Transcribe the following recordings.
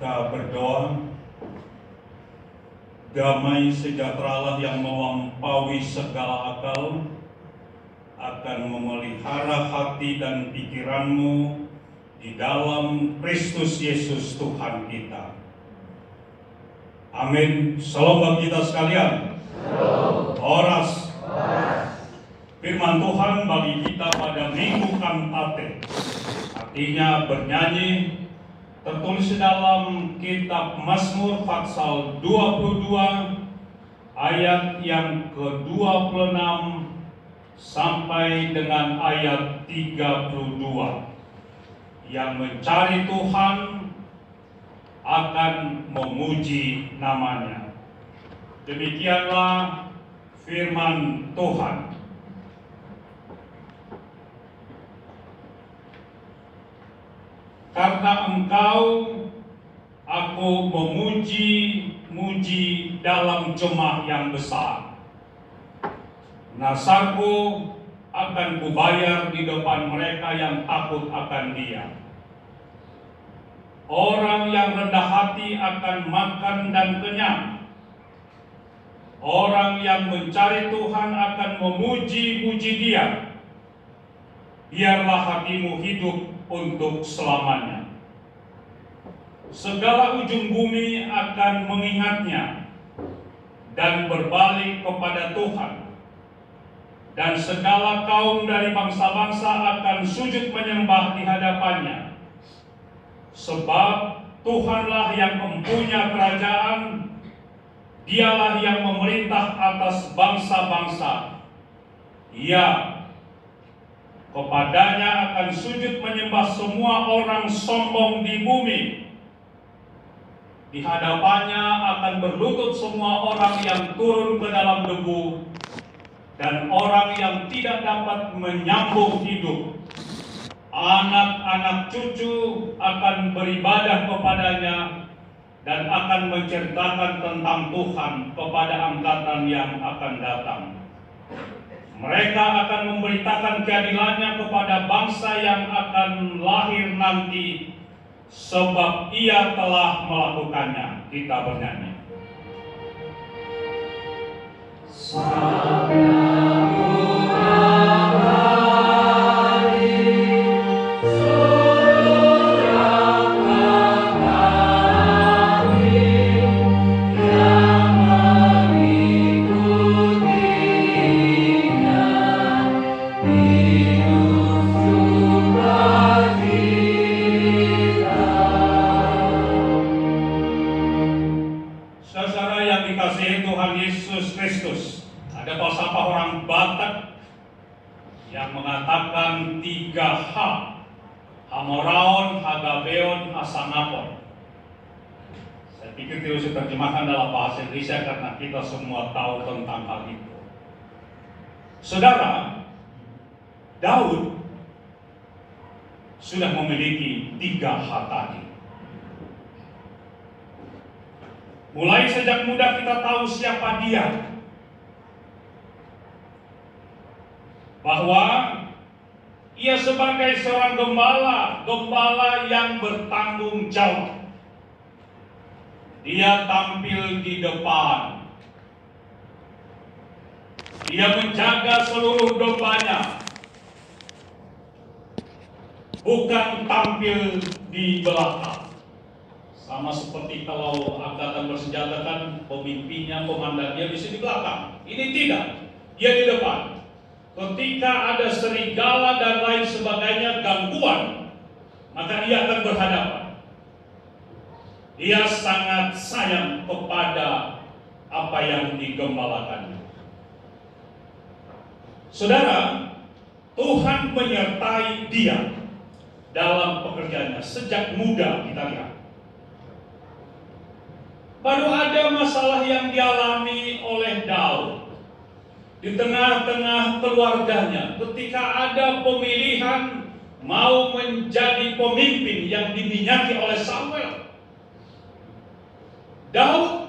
Kita berdoa, damai sejahtera yang melampaui segala akal akan memelihara hati dan pikiranmu di dalam Kristus Yesus Tuhan kita. Amin. Shalom bagi kita sekalian. Horas. Firman Tuhan bagi kita pada minggu Kantate, artinya bernyanyi, tertulis dalam kitab Mazmur pasal 22 ayat yang ke-26 sampai dengan ayat 32. Yang mencari Tuhan akan memuji namanya. Demikianlah firman Tuhan. Karena Engkau, aku memuji-muji dalam jemaah yang besar. Nasarku akan kubayar di depan mereka yang takut akan Dia. Orang yang rendah hati akan makan dan kenyang. Orang yang mencari Tuhan akan memuji-muji Dia. Biarlah hatimu hidup untuk selamanya. Segala ujung bumi akan mengingatnya dan berbalik kepada Tuhan. Dan segala kaum dari bangsa-bangsa akan sujud menyembah di hadapannya. Sebab Tuhanlah yang mempunyai kerajaan, Dialah yang memerintah atas bangsa-bangsa. Ya, kepadanya akan sujud menyembah semua orang sombong di bumi. Di hadapannya akan berlutut semua orang yang turun ke dalam debu dan orang yang tidak dapat menyambung hidup. Anak-anak cucu akan beribadah kepadanya dan akan menceritakan tentang Tuhan kepada angkatan yang akan datang. Mereka akan memberitakan keadilannya kepada bangsa yang akan lahir nanti, sebab Ia telah melakukannya. Kita bernyanyi. Mengatakan 3H, Hamoraon, Hagabeon, Hasanapon. Saya pikir tidak usah terjemahkan dalam bahasa Indonesia karena kita semua tahu tentang hal itu. Saudara, Daud sudah memiliki 3H tadi. Mulai sejak muda kita tahu siapa dia. Bahwa ia sebagai seorang gembala yang bertanggung jawab. Dia tampil di depan. Dia menjaga seluruh dombanya. Bukan tampil di belakang. Sama seperti kalau angkatan bersenjata kan pemimpinnya, komandannya bisa di belakang. Ini tidak. Dia di depan. Ketika ada serigala dan lain sebagainya gangguan, maka ia akan berhadapan. Ia sangat sayang kepada apa yang digembalakannya. Saudara, Tuhan menyertai dia dalam pekerjaannya sejak muda. Kita lihat. Baru ada masalah yang dialami oleh Daud. Di tengah-tengah keluarganya, ketika ada pemilihan mau menjadi pemimpin yang diminyaki oleh Samuel, Daud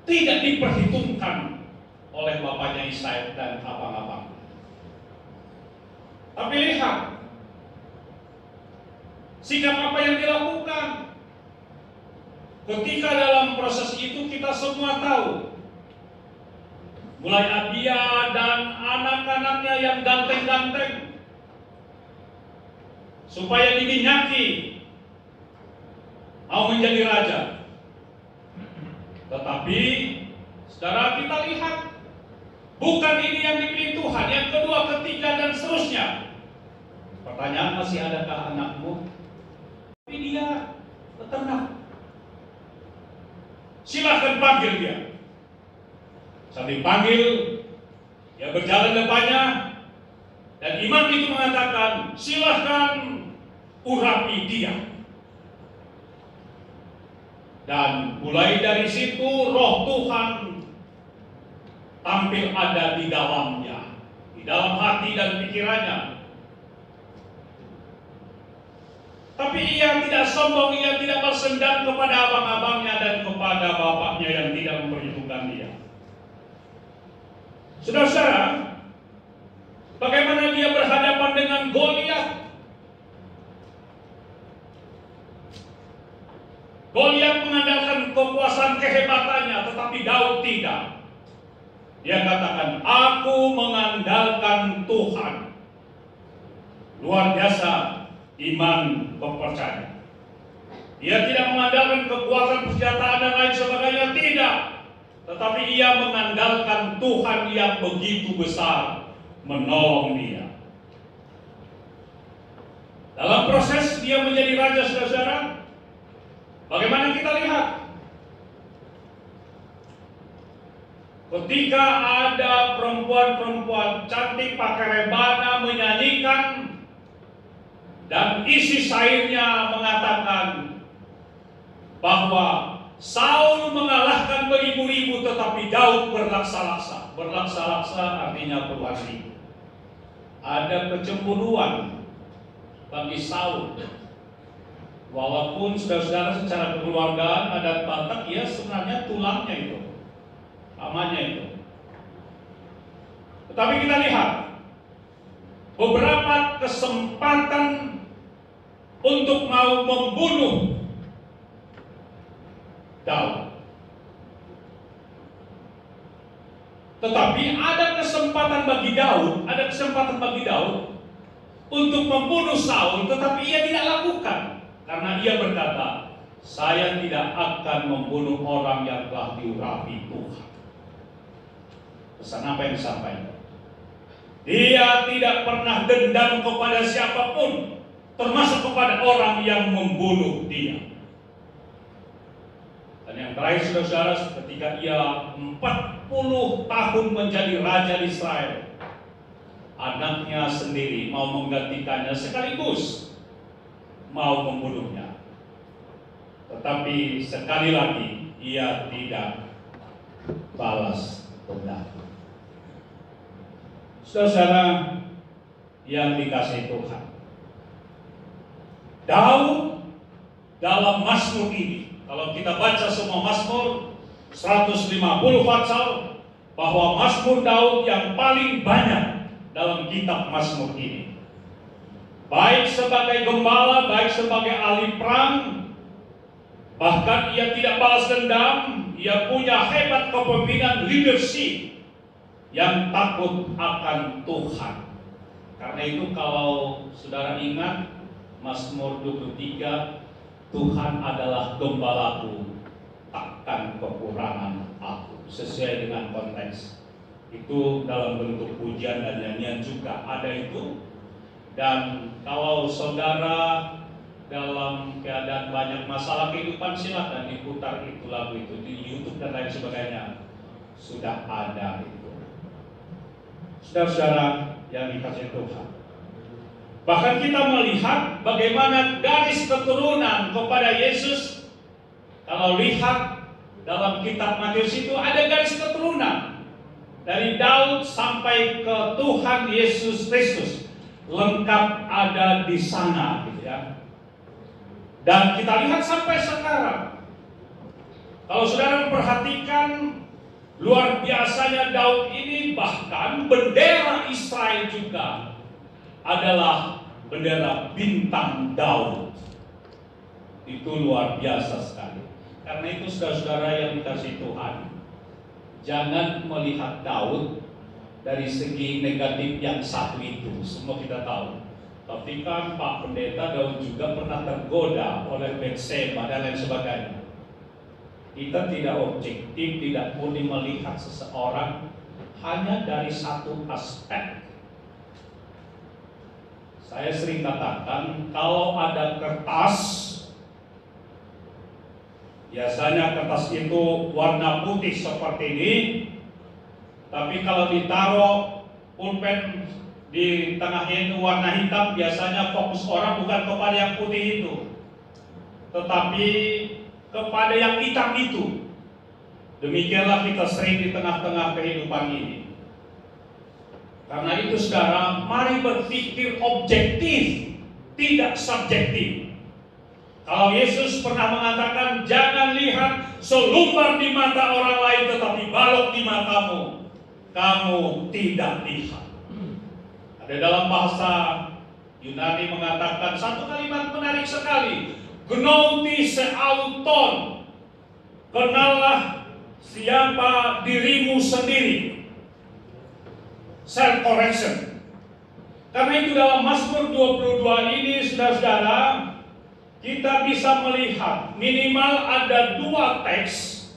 tidak diperhitungkan oleh bapaknya Isai dan abang-abang. Tapi lihat sikap apa yang dilakukan. Ketika dalam proses itu kita semua tahu, mulai Abia dan anak-anaknya yang ganteng-ganteng, supaya diminyaki mau menjadi raja. Tetapi saudara, kita lihat bukan ini yang dipilih Tuhan. Yang kedua, ketiga, dan seterusnya. Pertanyaan, masih adakah anakmu? Tapi dia peternak. Silahkan panggil dia. Saat dipanggil, dia berjalan depannya, dan imam itu mengatakan, silahkan urapi dia. Dan mulai dari situ roh Tuhan tampil ada di dalamnya, di dalam hati dan pikirannya. Tapi ia tidak sombong, ia tidak bersendam kepada abang-abangnya dan kepada bapaknya yang tidak memperhitungkan dia. Saudara-saudara, bagaimana dia berhadapan dengan Goliat? Goliat mengandalkan kekuasaan kehebatannya, tetapi Daud tidak. Dia katakan, aku mengandalkan Tuhan. Luar biasa iman kepercayaan. Dia tidak mengandalkan kekuatan persenjataan dan lain sebagainya, tidak. Tetapi ia mengandalkan Tuhan yang begitu besar menolong dia. Dalam proses dia menjadi raja, saudara-saudara, bagaimana kita lihat? Ketika ada perempuan-perempuan cantik pakai rebana menyanyikan, dan isi syairnya mengatakan bahwa Saul mengalahkan beribu-ribu, tetapi Daud berlaksa-laksa. Berlaksa-laksa artinya puluhan ribu. Ada kecemburuan bagi Saul. Walaupun saudara-saudara secara kekeluargaan adat Batak, ya sebenarnya tulangnya itu, namanya itu. Tetapi kita lihat beberapa kesempatan untuk mau membunuh Daud. Tetapi ada kesempatan bagi Daud, untuk membunuh Saul, tetapi ia tidak lakukan. Karena ia berkata, saya tidak akan membunuh orang yang telah diurapi Tuhan. Pesan apa yang disampaikan? Dia tidak pernah dendam kepada siapapun, termasuk kepada orang yang membunuh dia. Dan yang terakhir, saudara-saudara, ketika ia 40 tahun menjadi raja di Israel, anaknya sendiri mau menggantikannya sekaligus mau membunuhnya. Tetapi sekali lagi ia tidak balas dendam. Saudara-saudara yang dikasihi Tuhan, Daud dalam Mazmur ini, kalau kita baca semua Mazmur 150 pasal, bahwa Mazmur Daud yang paling banyak dalam kitab Mazmur ini. Baik sebagai gembala, baik sebagai ahli perang, bahkan ia tidak balas dendam, ia punya hebat kepemimpinan leadership yang takut akan Tuhan. Karena itu kalau saudara ingat Mazmur 23, Tuhan adalah gembalaku, takkan kekurangan aku. Sesuai dengan konteks itu, dalam bentuk pujian dan nyanyian juga ada itu. Dan kalau saudara dalam keadaan banyak masalah kehidupan, silakan diputar itu lagu itu di YouTube dan lain sebagainya, sudah ada itu. Saudara-saudara yang dikasihi Tuhan, bahkan kita melihat bagaimana garis keturunan kepada Yesus. Kalau lihat dalam kitab Matius itu ada garis keturunan dari Daud sampai ke Tuhan Yesus Kristus, lengkap ada di sana, gitu ya. Dan kita lihat sampai sekarang, kalau saudara memperhatikan, luar biasanya Daud ini, bahkan bendera Israel juga adalah bendera bintang Daud. Itu luar biasa sekali. Karena itu saudara-saudara yang dikasihi Tuhan, jangan melihat Daud dari segi negatif yang satu itu. Semua kita tahu. Tapi kan Pak Pendeta, Daud juga pernah tergoda oleh Batseba dan lain sebagainya. Kita tidak objektif, tidak boleh melihat seseorang hanya dari satu aspek. Saya sering katakan, kalau ada kertas, biasanya kertas itu warna putih seperti ini, tapi kalau ditaruh pulpen di tengahnya itu warna hitam, biasanya fokus orang bukan kepada yang putih itu, tetapi kepada yang hitam itu. Demikianlah kita sering di tengah-tengah kehidupan ini. Karena itu sekarang mari berpikir objektif, tidak subjektif. Kalau Yesus pernah mengatakan, jangan lihat selumbar di mata orang lain, tetapi balok di matamu, kamu tidak lihat. Ada dalam bahasa Yunani mengatakan satu kalimat menarik sekali, gnotis auton, kenallah siapa dirimu sendiri, self correction. Karena itu dalam Mazmur 22 ini, saudara-saudara, kita bisa melihat minimal ada dua teks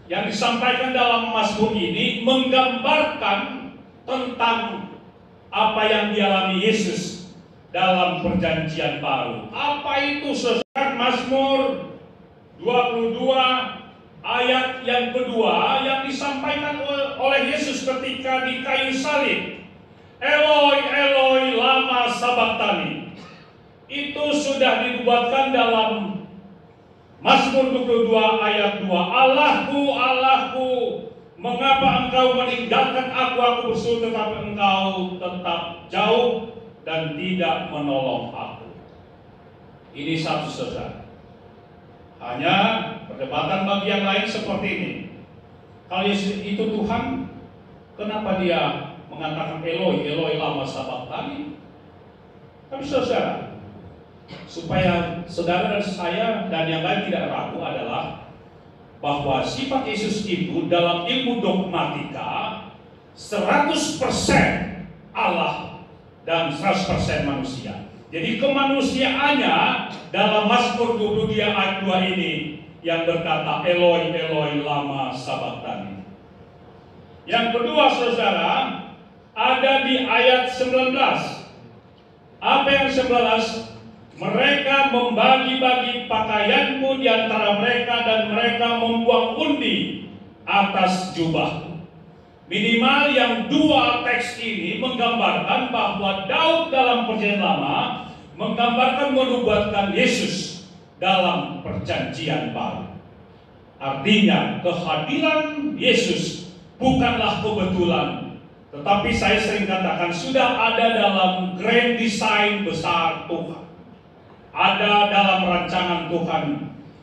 yang disampaikan dalam Mazmur ini menggambarkan tentang apa yang dialami Yesus dalam perjanjian baru. Apa itu saudara? Mazmur 22 ayat yang kedua yang disampaikan oleh Yesus ketika di kayu salib. Eloi, Eloi, lama sabachthani. Itu sudah dibuatkan dalam Mazmur 22 ayat 2. Allahku, Allahku, mengapa engkau meninggalkan aku berseru tetapi engkau tetap jauh dan tidak menolong aku. Ini satu saudara. Hanya perdebatan bagi yang lain seperti ini. Kalau Yesus itu Tuhan, kenapa dia mengatakan Eloi, Eloi lama sabachthani? Tapi saudara, supaya saudara dan saya dan yang lain tidak ragu adalah bahwa sifat Yesus itu dalam ilmu dogmatika 100% Allah dan 100% manusia. Jadi kemanusiaannya dalam Mazmur 22 ayat 2 ini yang berkata Eloi, Eloi lama sabachthani. Yang kedua saudara, ada di ayat 19. Apa yang 19? Mereka membagi-bagi pakaianmu di antara mereka dan mereka membuang undi atas jubahku. Minimal yang dua teks ini menggambarkan bahwa Daud dalam perjanjian lama menggambarkan menubuatkan Yesus dalam perjanjian baru. Artinya kehadiran Yesus bukanlah kebetulan, tetapi saya sering katakan sudah ada dalam grand design besar Tuhan. Ada dalam rancangan Tuhan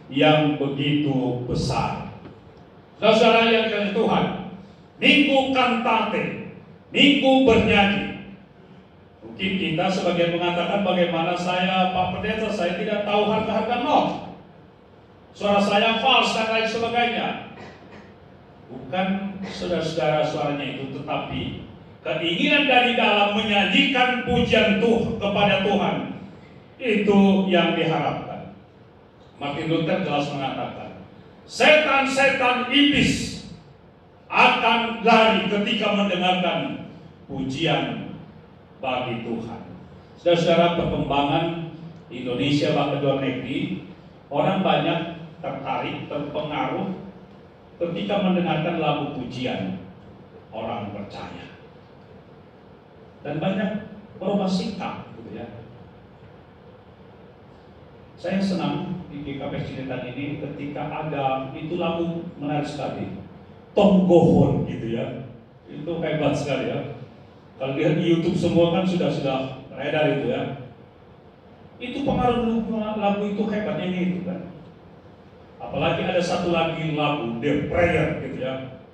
yang begitu besar. Saudara yang dikasihi Tuhan, minggu kantate, minggu bernyanyi. Mungkin kita sebagian mengatakan bagaimana saya Pak Pendeta, saya tidak tahu harga-harga not. Suara saya false dan lain sebagainya. Bukan saudara-saudara suaranya itu, tetapi keinginan dari dalam menyanyikan pujian Tuhan kepada Tuhan. Itu yang diharapkan. Martin Luther jelas mengatakan, setan-setan iblis akan lari ketika mendengarkan pujian bagi Tuhan. Saudara-saudara, perkembangan Indonesia bahkan luar negeri, orang banyak tertarik, terpengaruh ketika mendengarkan lagu pujian orang percaya. Dan banyak berubah sikap, gitu ya. Saya senang di GKP Ciletan ini ketika ada itu lagu menarik sekali, Tonggohon gitu ya, itu hebat sekali ya. Kalau lihat di YouTube semua kan sudah beredar itu ya. Itu pengaruh lagu itu hebatnya ini itu kan. Apalagi ada satu lagi lagu The Prayer gitu ya.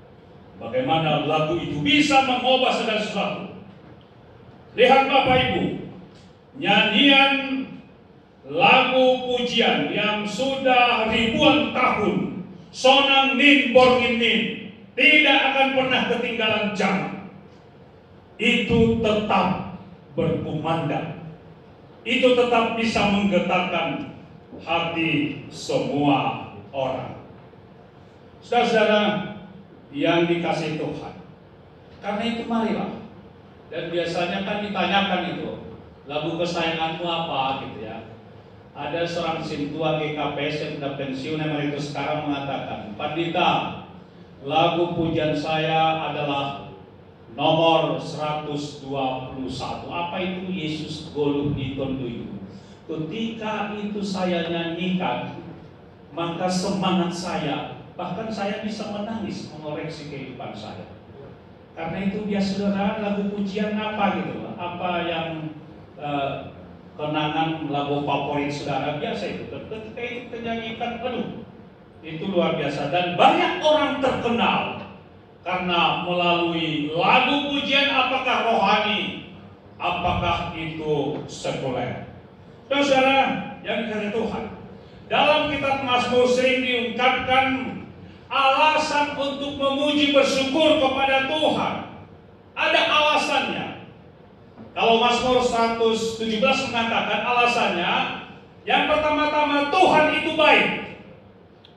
Bagaimana lagu itu bisa mengubah segala sesuatu. Lihat Bapak Ibu, nyanyian lagu lagu pujian yang sudah ribuan tahun, sonang nin borngin nin, tidak akan pernah ketinggalan zaman. Itu tetap berkumandang, itu tetap bisa menggetarkan hati semua orang. Saudara-saudara yang dikasihi Tuhan, karena itu marilah. Dan biasanya kan ditanyakan itu, lagu kesayanganmu apa gitu ya. Ada seorang sintua GKPS yang sudah pensiun emeritus sekarang mengatakan, Pandita, lagu pujian saya adalah nomor 121. Apa itu? Yesus goluh ditonduyu. Ketika itu saya nyanyikan, maka semangat saya, bahkan saya bisa menangis mengoreksi kehidupan saya. Karena itu dia saudara, lagu pujian apa gitu, apa yang kenangan lagu favorit saudara, biasa itu. Ketika itu menyanyikan, aduh, itu luar biasa. Dan banyak orang terkenal karena melalui lagu pujian, apakah rohani, apakah itu sekuler. Dan saudara yang dikasihi Tuhan, dalam kitab Mazmur sering diungkapkan alasan untuk memuji bersyukur kepada Tuhan. Ada alasannya. Kalau Mazmur 117 mengatakan alasannya, yang pertama-tama Tuhan itu baik,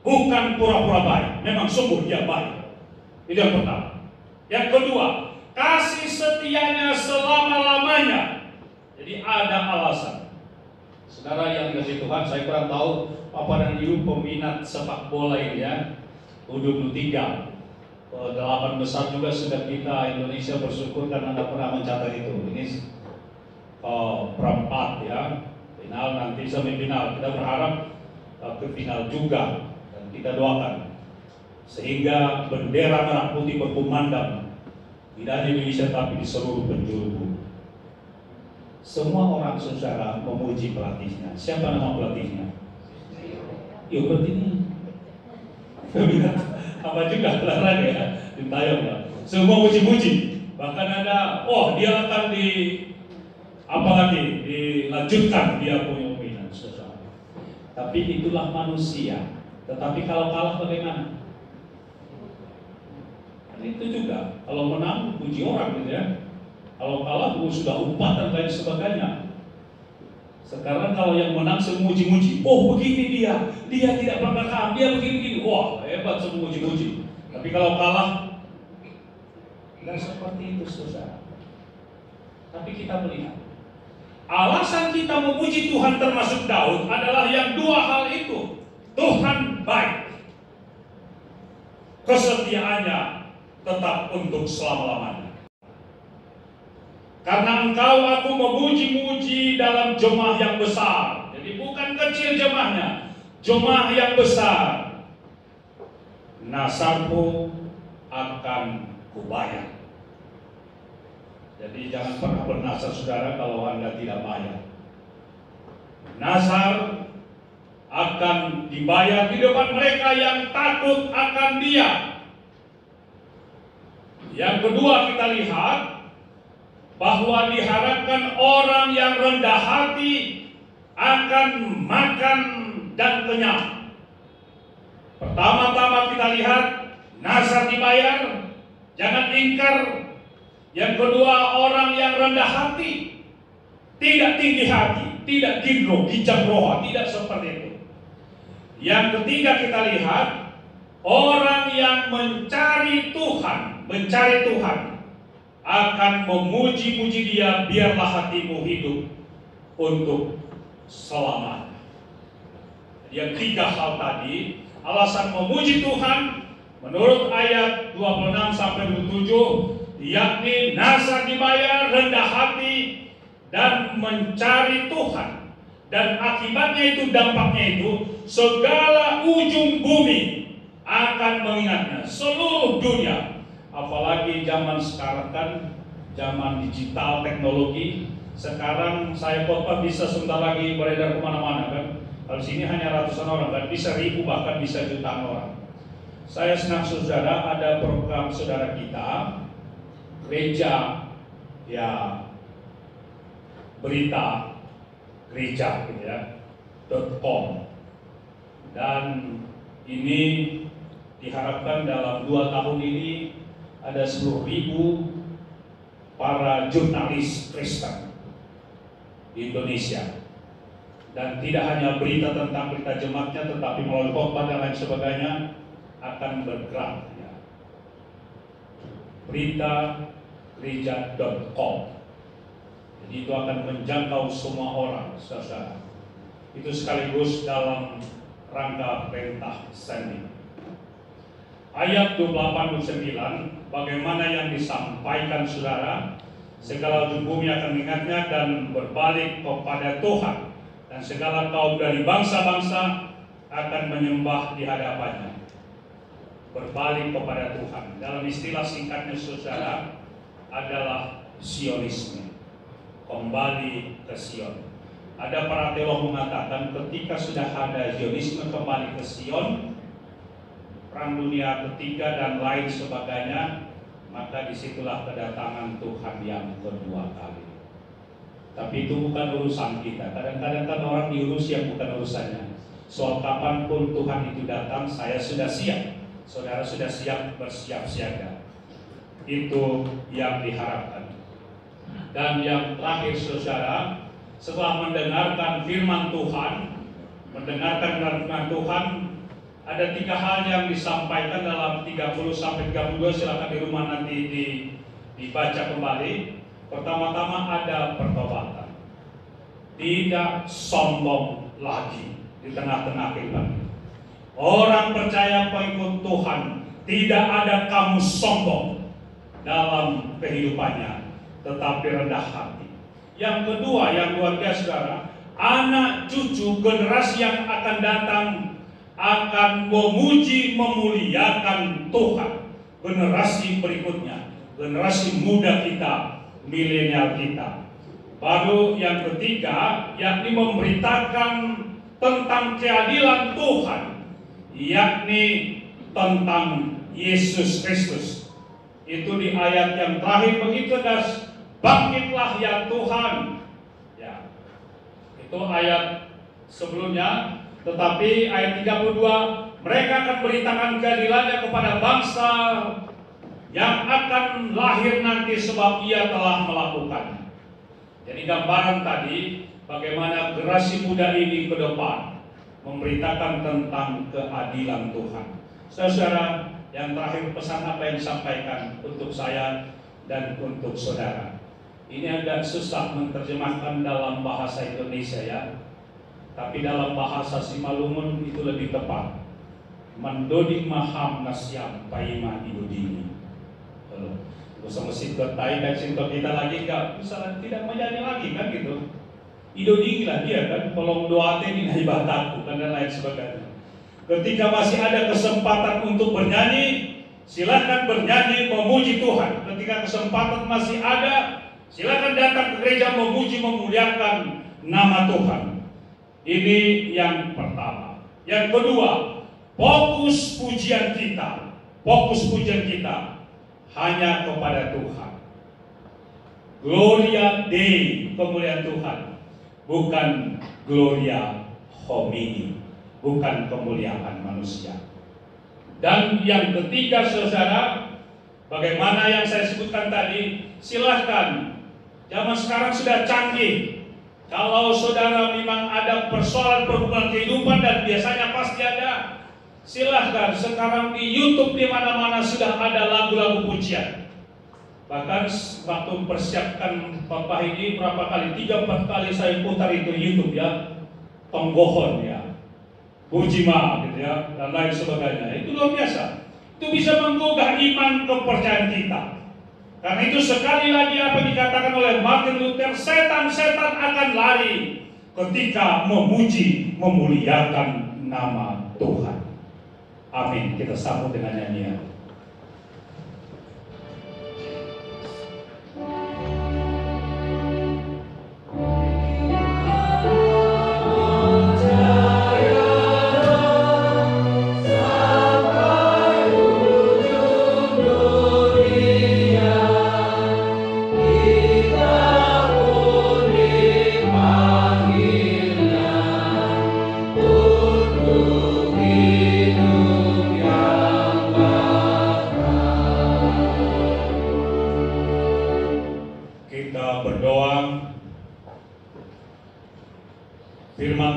bukan pura-pura baik, memang sungguh dia baik. Itu yang pertama. Yang kedua, kasih setianya selama-lamanya. Jadi ada alasan. Saudara yang dikasihi Tuhan, saya kurang tahu Papa dan Ibu peminat sepak bola ini ya. U23 8 besar juga sudah kita Indonesia bersyukur karena tidak pernah mencatat itu. Ini perempat ya, final nanti semifinal. Kita berharap ke final juga dan kita doakan sehingga bendera merah putih berkumandang tidak di Indonesia tapi di seluruh penjuru bumi. Semua orang saudara memuji pelatihnya. Siapa nama pelatihnya? Yuk berarti ini apa juga olahraga ya, Sintayong ya. Semua muji-muji. Bahkan ada, dia akan dilanjutkan dia punya pimpinan. Tapi itulah manusia. Tetapi kalau kalah bagaimana? Dan itu juga. Kalau menang puji orang gitu ya. Kalau kalah sudah umpat dan lain sebagainya. Sekarang kalau yang menang semua muji-muji, begini dia tidak pernah kalah, dia begini-begini, wah hebat semua muji-muji. Tapi kalau kalah, tidak seperti itu saudara. Tapi kita melihat, alasan kita memuji Tuhan termasuk Daud adalah yang dua hal itu. Tuhan baik, kesetiaannya tetap untuk selama-lamanya. Karena engkau aku memuji-muji dalam jemaah yang besar. Jadi bukan kecil jemaahnya, jemaah yang besar. Nasarku akan kubayar. Jadi jangan pernah bernasar saudara kalau Anda tidak bayar. Nasar akan dibayar di depan mereka yang takut akan Dia. Yang kedua kita lihat bahwa diharapkan orang yang rendah hati akan makan dan kenyang. Pertama-tama kita lihat nasar dibayar, jangan ingkar. Yang kedua, orang yang rendah hati, tidak tinggi hati, tidak gendro, kijang roha, tidak seperti itu. Yang ketiga kita lihat orang yang mencari Tuhan akan memuji-muji Dia, biarlah hatimu hidup untuk selamanya. Yang tiga hal tadi, alasan memuji Tuhan menurut ayat 26 sampai 27, yakni nasar dibayar, rendah hati, dan mencari Tuhan. Dan akibatnya itu, dampaknya itu, segala ujung bumi akan mengingatnya, seluruh dunia. Apalagi zaman sekarang kan zaman digital teknologi. Sekarang saya khotbah bisa sebentar lagi beredar kemana-mana kan. Kalau sini hanya ratusan orang kan, bisa ribu bahkan bisa jutaan orang. Saya senang saudara ada program saudara kita gereja ya, berita gereja gitu ya. Dan ini diharapkan dalam 2 tahun ini ada 10.000 para jurnalis Kristen di Indonesia. Dan tidak hanya berita tentang berita jemaatnya, tetapi melalui khotbah dan lain sebagainya akan bergerak. Ya. Berita gereja.com. Jadi itu akan menjangkau semua orang, saudara. Itu sekaligus dalam rangka perintah sending. Ayat 28-29, bagaimana yang disampaikan saudara, segala bumi akan mengingatnya dan berbalik kepada Tuhan, dan segala kaum dari bangsa-bangsa akan menyembah di hadapannya. Berbalik kepada Tuhan. Dalam istilah singkatnya saudara adalah Zionisme. Kembali ke Sion. Ada para teolog mengatakan ketika sudah ada Zionisme kembali ke Sion, Perang Dunia Ketiga dan lain sebagainya, maka disitulah kedatangan Tuhan yang kedua kali. Tapi itu bukan urusan kita. Kadang-kadang kan orang diurus yang bukan urusannya. Soal kapanpun Tuhan itu datang, saya sudah siap. Saudara sudah siap, bersiap siaga. Itu yang diharapkan. Dan yang terakhir saudara, setelah mendengarkan firman Tuhan, ada 3 hal yang disampaikan dalam 30-32, silakan di rumah nanti dibaca kembali. Pertama-tama ada pertobatan. Tidak sombong lagi di tengah-tengah kehidupan. Orang percaya pengikut Tuhan, tidak ada kamu sombong dalam kehidupannya, tetapi rendah hati. Yang kedua, yang luar biasa saudara, anak cucu generasi yang akan datang akan memuji memuliakan Tuhan. Generasi berikutnya, generasi muda kita, milenial kita. Baru yang ketiga, yakni memberitakan tentang keadilan Tuhan, yakni tentang Yesus Kristus. Itu di ayat yang terakhir begitu tegas, bangkitlah ya Tuhan. Ya, itu ayat sebelumnya. Tetapi ayat 32, mereka akan beritakan keadilannya kepada bangsa yang akan lahir nanti sebab ia telah melakukannya. Jadi gambaran tadi bagaimana generasi muda ini ke depan memberitakan tentang keadilan Tuhan. Saudara, yang terakhir pesan apa yang disampaikan untuk saya dan untuk saudara. Ini agak susah menerjemahkan dalam bahasa Indonesia ya. Tapi dalam bahasa Simalungun itu lebih tepat. Mendoding maham nasyam paima idodini. Usah mesin ketai dan sinto kita lagi nggak bisa, tidak menyanyi lagi kan gitu. Idodini lah dia kan, tolong doa ini ibadahku dan lain sebagainya. Ketika masih ada kesempatan untuk bernyanyi, silakan bernyanyi memuji Tuhan. Ketika kesempatan masih ada, silakan datang ke gereja memuji memuliakan nama Tuhan. Ini yang pertama. Yang kedua, fokus pujian kita hanya kepada Tuhan. Gloria Dei, kemuliaan Tuhan, bukan Gloria Homini, bukan kemuliaan manusia. Dan yang ketiga saudara, bagaimana yang saya sebutkan tadi, silahkan. Zaman sekarang sudah canggih. Kalau saudara memang ada persoalan perhubungan kehidupan, dan biasanya pasti ada, silahkan. Sekarang di YouTube di mana-mana sudah ada lagu-lagu pujian. Bahkan waktu mempersiapkan Bapak ini berapa kali, 3-4 kali saya putar itu YouTube ya, Tonggohon ya, Bujima gitu ya, dan lain sebagainya. Itu luar biasa. Itu bisa menggugah iman kepercayaan kita. Karena itu sekali lagi apa dikatakan oleh Martin Luther, setan-setan akan lari ketika memuji, memuliakan nama Tuhan. Amin. Kita sambut dengan nyanyian.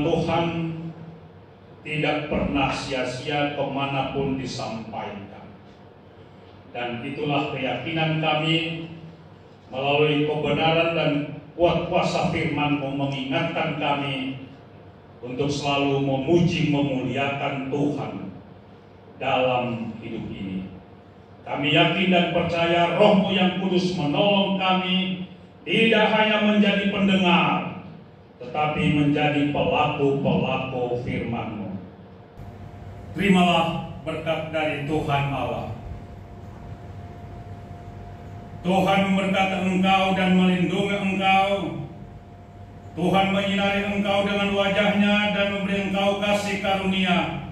firman Tuhan tidak pernah sia-sia kemanapun disampaikan. Dan itulah keyakinan kami melalui kebenaran dan kuat kuasa firman-Mu mengingatkan kami untuk selalu memuji memuliakan Tuhan dalam hidup ini. Kami yakin dan percaya Roh-Mu yang kudus menolong kami tidak hanya menjadi pendengar, tetapi menjadi pelaku-pelaku firman-Mu. Terimalah berkat dari Tuhan Allah. Tuhan memberkati engkau dan melindungi engkau. Tuhan menyinari engkau dengan wajah-Nya dan memberi engkau kasih karunia.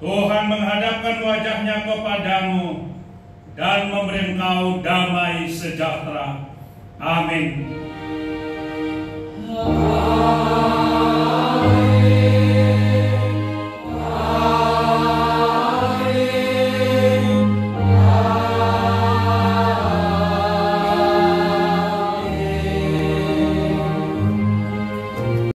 Tuhan menghadapkan wajah-Nya kepadamu dan memberi engkau damai sejahtera. Amin.